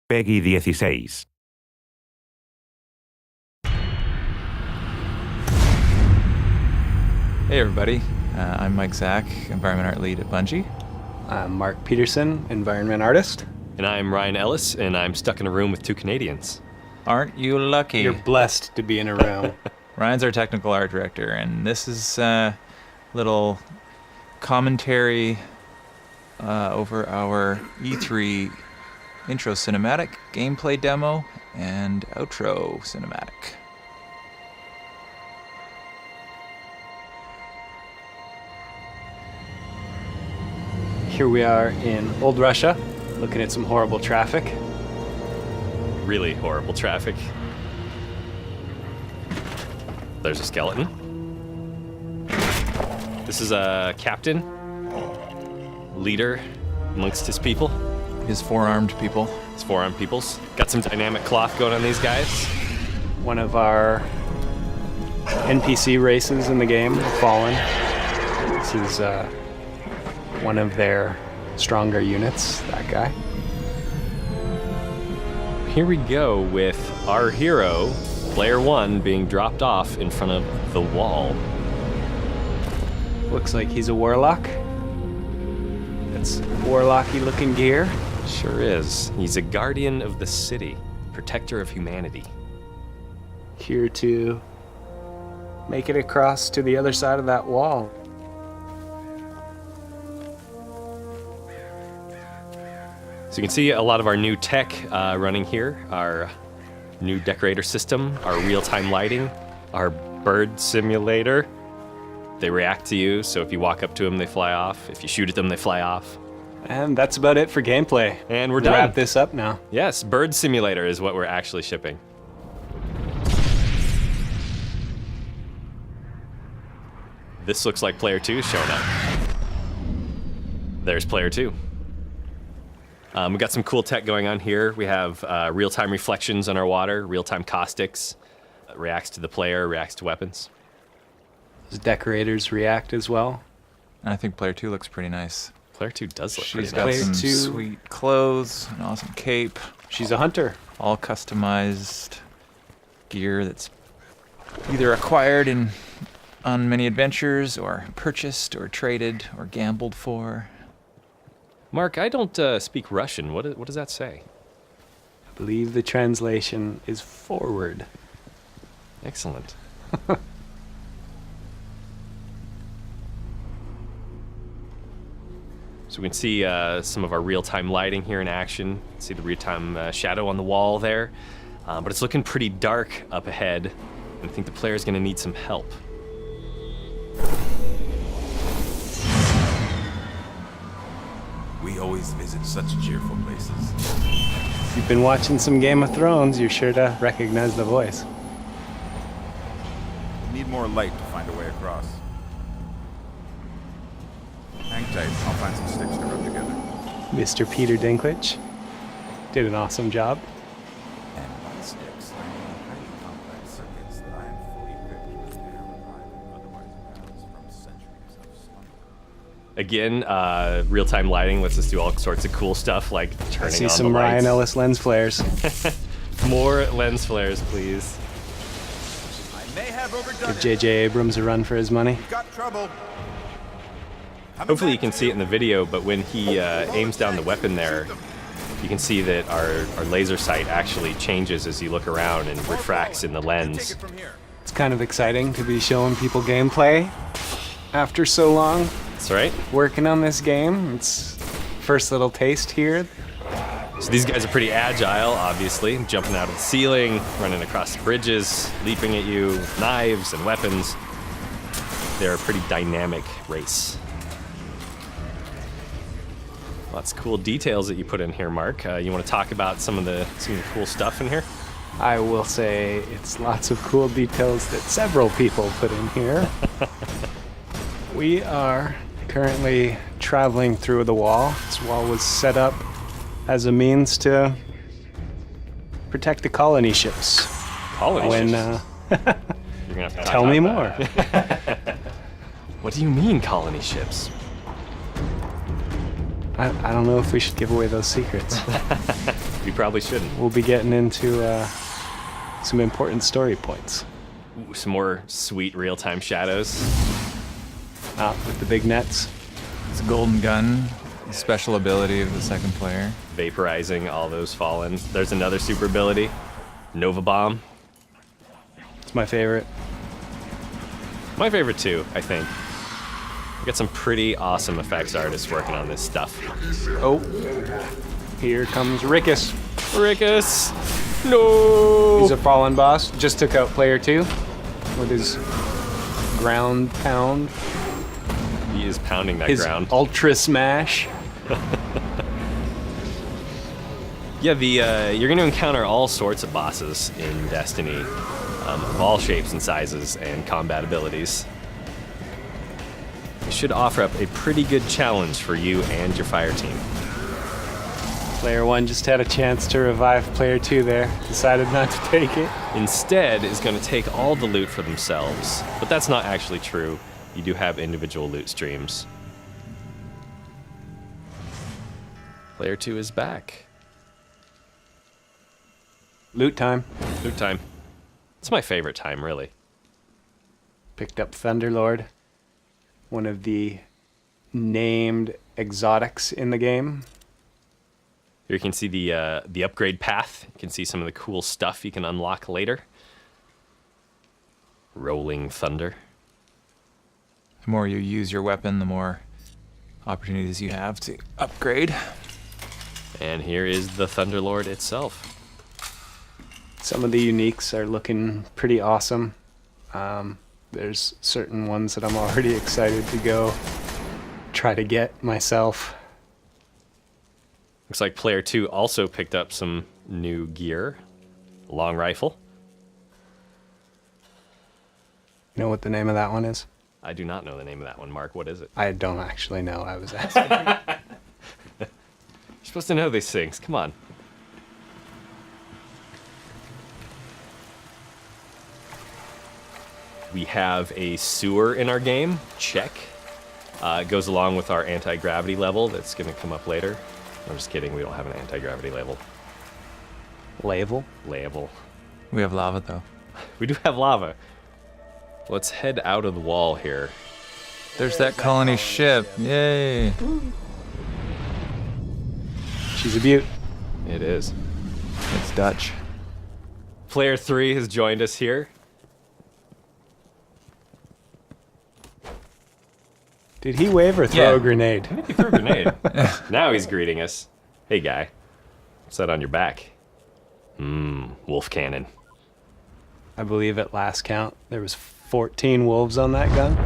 Peggy 16. Hey everybody, I'm Mike Zach, Environment Art Lead at Bungie. I'm Mark Peterson, Environment Artist. And I'm Ryan Ellis, and I'm stuck in a room with two Canadians. Aren't you lucky? You're blessed to be in a room. Ryan's our technical art director, and this is a little commentary over our E3 intro cinematic, gameplay demo, and outro cinematic. Here we are in Old Russia, looking at some horrible traffic. Really horrible traffic. There's a skeleton. This is a captain, leader amongst his people. His four-armed people. His four-armed peoples. Got some dynamic cloth going on these guys. One of our NPC races in the game, Fallen. This is one of their stronger units, that guy. Here we go with our hero, player one, being dropped off in front of the wall. Looks like he's a warlock. That's warlocky looking gear. Sure is. He's a guardian of the city, protector of humanity. Here to make it across to the other side of that wall. So you can see a lot of our new tech running here. Our new decorator system, our real-time lighting, our bird simulator. They react to you, so if you walk up to them, they fly off. If you shoot at them, they fly off. And that's about it for gameplay. And we're done. Wrap this up now. Yes, bird simulator is what we're actually shipping. This looks like player two showing up. There's player two. We got some cool tech going on here. We have real-time reflections on our water, real-time caustics, reacts to the player, reacts to weapons. Does decorators react as well? And I think player two looks pretty nice. Player two does look She's pretty got nice. some Player two. sweet clothes, an awesome cape, She's a hunter. all customized gear that's either acquired on many adventures, or purchased, or traded, or gambled for. Mark, I don't speak Russian. What does that say? I believe the translation is forward. Excellent. So we can see some of our real-time lighting here in action. See the real-time shadow on the wall there. But it's looking pretty dark up ahead. And I think the player's going to need some help. We always visit such cheerful places. If you've been watching some Game of Thrones, you're sure to recognize the voice. We need more light to find a way across. Hang tight, I'll find some sticks to rub together. Mr. Peter Dinklage did an awesome job. And what sticks? I mean, highly complex circuits that I am fully equipped to repair, revive, and otherwise balance from centuries of slumber. Again, real-time lighting lets us do all sorts of cool stuff, like turning on See the some lights. Ryan Ellis lens flares. More lens flares, please. I may have overdone Give J.J. Abrams a run for his money. it. Got trouble. Hopefully you can see it in the video, but when he aims down the weapon there, you can see that our laser sight actually changes as you look around and refracts in the Take lens. it from here. It's kind of exciting to be showing people gameplay after so long That's right. working on this game. It's first little taste here. So these guys are pretty agile, obviously, jumping out of the ceiling, running across the bridges, leaping at you with knives and weapons. They're a pretty dynamic race. Lots of cool details that you put in here, Mark. You want to talk about some of the cool stuff in here? I will say it's lots of cool details that several people put in here. We are currently traveling through the wall. This wall was set up as a means to protect the colony ships. Colony When ships? You're gonna have to tell talk me about more. that. What do you mean, colony ships? I don't know if we should give away those secrets. We probably shouldn't. We'll be getting into some important story points. Ooh, some more sweet real-time shadows. With the big nets. It's a golden gun, a special ability of the second player. Vaporizing all those fallen. There's another super ability. Nova Bomb. It's my favorite. My favorite too, I think. We got some pretty awesome effects artists working on this stuff. Oh, here comes Rickus. Rickus! No! He's a fallen boss. Just took out player 2 with his ground pound. He is pounding that His ground. ultra smash. Yeah, you're going to encounter all sorts of bosses in Destiny, of all shapes and sizes and combat abilities. It should offer up a pretty good challenge for you and your fire team. Player 1 just had a chance to revive player 2 there. Decided not to take it. Instead is going to take all the loot for themselves, but that's not actually true. You do have individual loot streams. Player 2 is back. Loot time. Loot time. It's my favorite time, really. Picked up Thunderlord. One of the named exotics in the game. Here you can see the upgrade path. You can see some of the cool stuff you can unlock later. Rolling Thunder. The more you use your weapon, the more opportunities you have to upgrade. And here is the Thunderlord itself. Some of the uniques are looking pretty awesome. There's certain ones that I'm already excited to go try to get myself. Looks like player 2 also picked up some new gear. Long rifle. You know what the name of that one is? I do not know the name of that one, Mark. What is it? I don't actually know. I was asking. You're supposed to know these things. Come on. We have a sewer in our game. Check. It goes along with our anti-gravity level that's going to come up later. I'm just kidding. We don't have an anti-gravity level. Label. Label. We have lava, though. We do have lava. Let's head out of the wall here. There's that colony ship. Yay. She's a beaut. It is. It's Dutch. Player 3 has joined us here. Did he wave or throw Yeah. a grenade? He threw a grenade. Now he's greeting us. Hey, guy. What's that on your back? Wolf cannon. I believe at last count there was 14 wolves on that gun.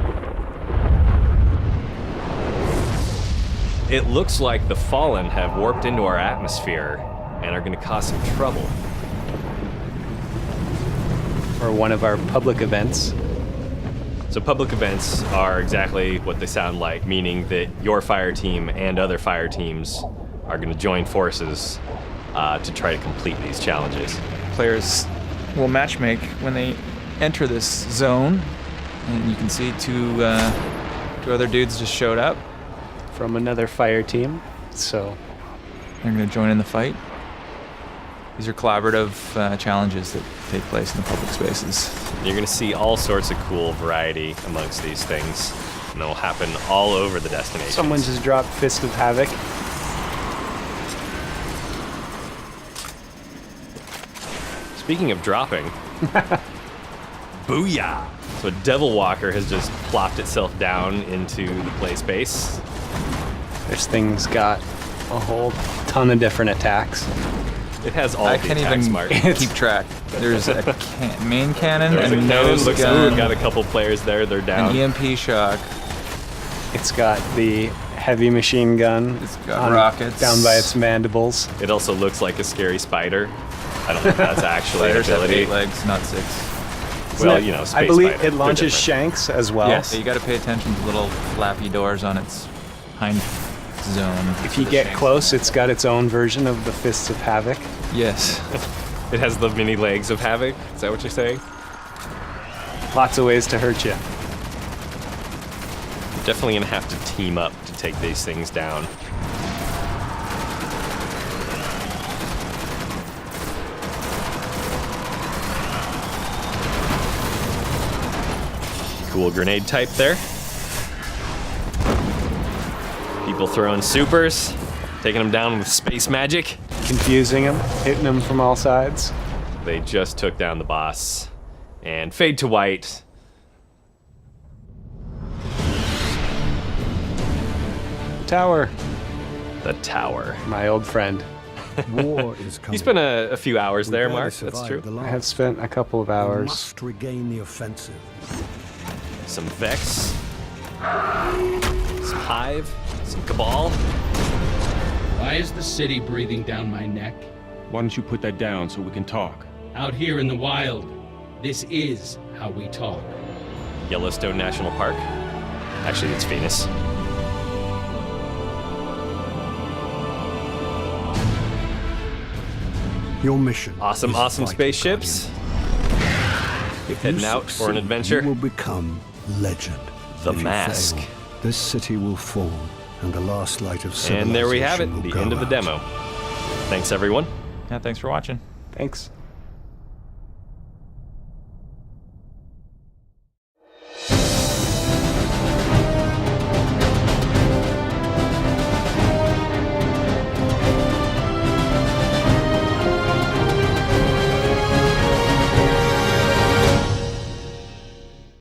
It looks like the Fallen have warped into our atmosphere and are going to cause some trouble. For one of our public events. So public events are exactly what they sound like, meaning that your fire team and other fire teams are going to join forces to try to complete these challenges. Players will matchmake when they enter this zone. And you can see two other dudes just showed up. From another fire team. So They're going to join in the fight. These are collaborative challenges that take place in the public spaces. You're going to see all sorts of cool variety amongst these things, and they'll happen all over the destination. someone just dropped Fist of Havoc. Speaking of dropping, booyah! So Devil Walker has just plopped itself down into the play space. This thing's got a whole ton of different attacks. It has all I the can't attacks, even Mark. keep track. There's a main cannon, There's a a cannon. nose Looks like gun, we've got a couple players there. They're an down. EMP shock. It's got the heavy machine gun. It's got rockets. Down by its mandibles. It also looks like a scary spider. I don't think that's actually an Players have ability. 8 legs, not 6. Well, Isn't it- you know, I space believe spider. it They're launches different. shanks as well. Yes, you got to pay attention to the little flappy doors on its hind zone. If you get close, it's got its own version of the Fists of Havoc. Yes. It has the mini legs of Havoc. Is that what you're saying? Lots of ways to hurt you. You're definitely going to have to team up to take these things down. cool grenade type there. People throwing supers, taking them down with space magic. Confusing him, hitting him from all sides. They just took down the boss. And fade to white. Tower, The tower. my old friend. War is coming. You spent a few hours We there, barely Mark. That's survived true. the I last. have spent a couple of We hours. must regain the offensive. Some Vex. Some Hive. Some Cabal. Why is the city breathing down my neck? Why don't you put that down so we can talk? Out here in the wild, this is how we talk. Yellowstone National Park. Actually, it's Venus. Your mission. Awesome, is awesome vital, spaceships. Guardian. If Heading you out for an succeed, adventure. You will become legend. The If you Mask. fail, this city will fall, and the last light of civilization And there we have it, will the go end of the out. demo. Thanks, everyone. Yeah, thanks for watching. Thanks.